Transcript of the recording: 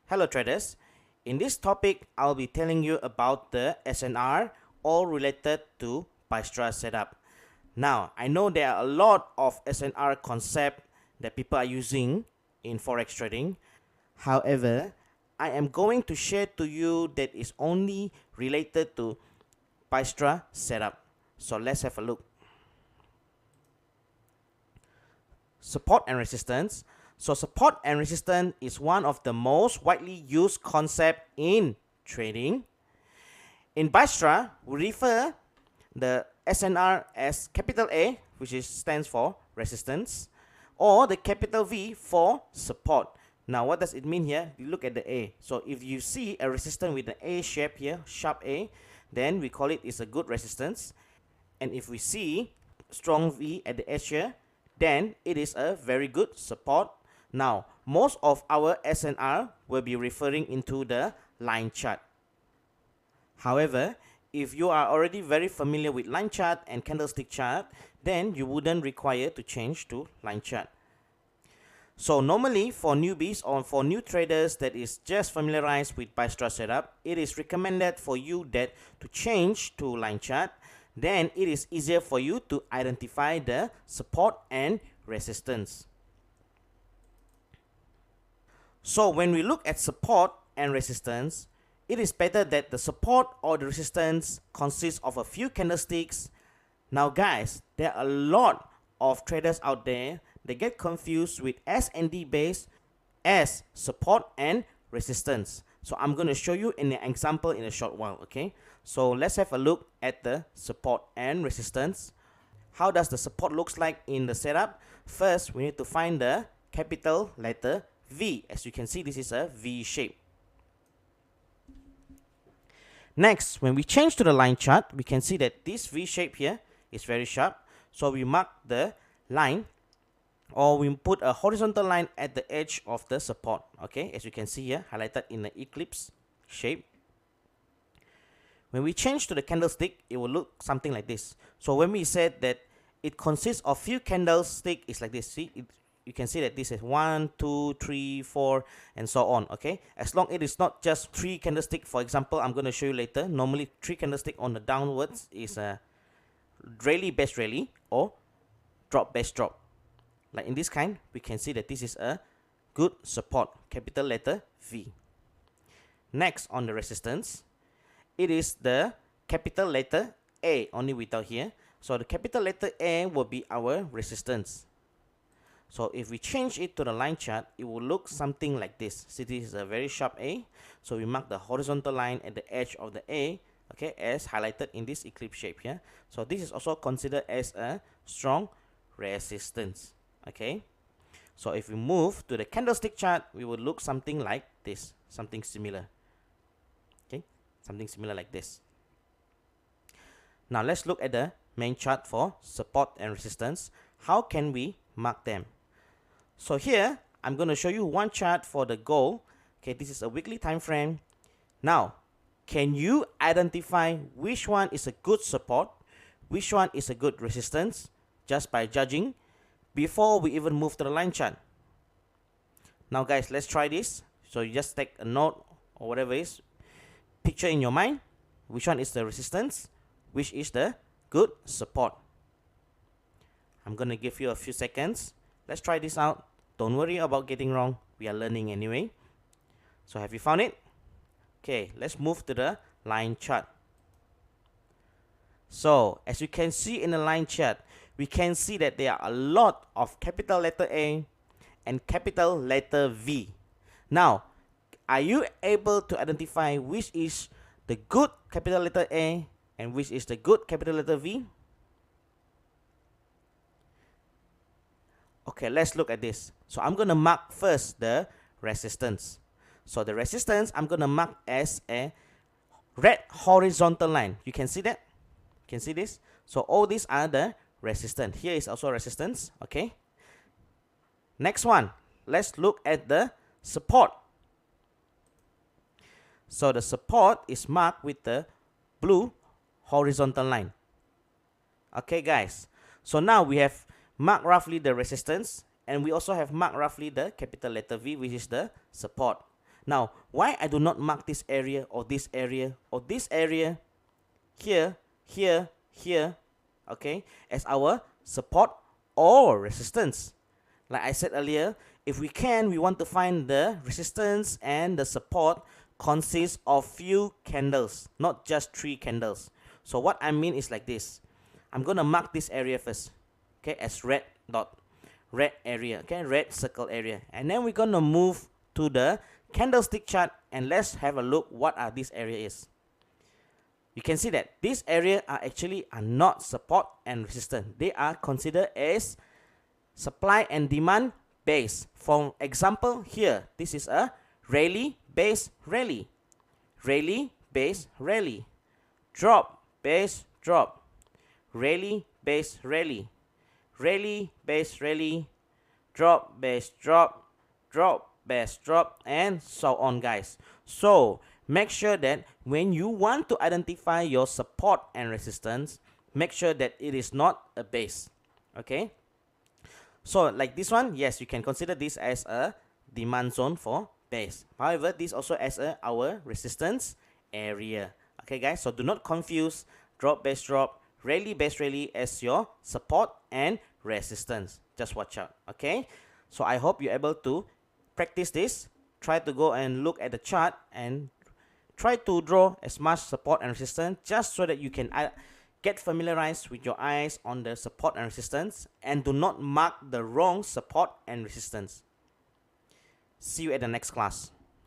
Hello traders, in this topic I'll be telling you about the SNR, all related to Bystra setup. Now I know there are a lot of SNR concept that people are using in forex trading. However, I am going to share to you that is only related to Bystra setup. So let's have a look. Support and resistance. So support and resistance is one of the most widely used concept in trading. In Bystra, we refer the SNR as capital A, which stands for resistance, or the capital V for support. Now, what does it mean here? You look at the A. So if you see a resistance with the A shape here, sharp A, then we call it is a good resistance. And if we see strong V at the edge here, then it is a very good support. Now, most of our SNR will be referring into the line chart. However, if you are already very familiar with line chart and candlestick chart, then you wouldn't require to change to line chart. So normally for newbies or for new traders that is just familiarized with Bystra setup, it is recommended for you that to change to line chart. Then it is easier for you to identify the support and resistance. So when we look at support and resistance, it is better that the support or the resistance consists of a few candlesticks. Now guys, there are a lot of traders out there that get confused with SND base as support and resistance. So I'm going to show you an example in a short while, okay? So let's have a look at the support and resistance. How does the support looks like in the setup? First, we need to find the capital letter V. As you can see, this is a V shape. Next, when we change to the line chart, we can see that this V shape here is very sharp. So we mark the line, or we put a horizontal line at the edge of the support. Okay, as you can see here, highlighted in the eclipse shape. When we change to the candlestick, it will look something like this. So when we said that it consists of few candlesticks, it's like this. See, you can see that this is 1, 2, 3, 4, and so on. Okay, as long as it is not just 3 candlesticks. For example, I'm going to show you later. Normally 3 candlesticks on the downwards is a rally best rally or drop best drop. Like in this kind, we can see that this is a good support, capital letter V. Next, on the resistance, it is the capital letter A, only without here. So the capital letter A will be our resistance. So if we change it to the line chart, it will look something like this. See, this is a very sharp A. So we mark the horizontal line at the edge of the A, okay, as highlighted in this eclipse shape here. So this is also considered as a strong resistance. Okay, so if we move to the candlestick chart, we will look something like this, something similar. Okay, something similar like this. Now let's look at the main chart for support and resistance. How can we mark them? So here I'm going to show you one chart for the gold. Okay, this is a weekly time frame. Now, can you identify which one is a good support, which one is a good resistance, just by judging before we even move to the line chart? Now guys, let's try this. So you just take a note or whatever it is, picture in your mind which one is the resistance, which is the good support. I'm gonna give you a few seconds. Let's try this out. Don't worry about getting wrong, we are learning anyway. So have you found it? Okay, let's move to the line chart. So as you can see in the line chart, we can see that there are a lot of capital letter A and capital letter V. Now, are you able to identify which is the good capital letter A and which is the good capital letter V? Okay, let's look at this. So I'm going to mark first the resistance. So the resistance I'm going to mark as a red horizontal line. You can see that? You can see this? So all these are the resistance. Here is also resistance. Okay. Next one, let's look at the support. So the support is marked with the blue horizontal line. Okay guys, so now we have marked roughly the resistance, and we also have marked roughly the capital letter V, which is the support. Now, why I do not mark this area or this area or this area here, here, here, okay, as our support or resistance? Like I said earlier, if we want to find the resistance and the support consists of few candles, not just 3 candles. So what I mean is like this. I'm going to mark this area first, okay, as red dot, red area, okay, red circle area. And then we're going to move to the candlestick chart and let's have a look what are this area is. You can see that this area are not support and resistance. They are considered as supply and demand base. For example, here, this is a rally base rally, rally base rally, drop base drop, rally base rally, rally base rally, drop base drop, drop base drop, and so on, guys. So make sure that when you want to identify your support and resistance, make sure that it is not a base. Okay, so like this one, yes, you can consider this as a demand zone for base. However, this also as our resistance area. Okay, guys, so do not confuse drop base drop, rally base rally as your support and resistance. Just watch out. Okay, so I hope you're able to practice this. Try to go and look at the chart and try to draw as much support and resistance just so that you can get familiarized with your eyes on the support and resistance, and do not mark the wrong support and resistance. See you at the next class.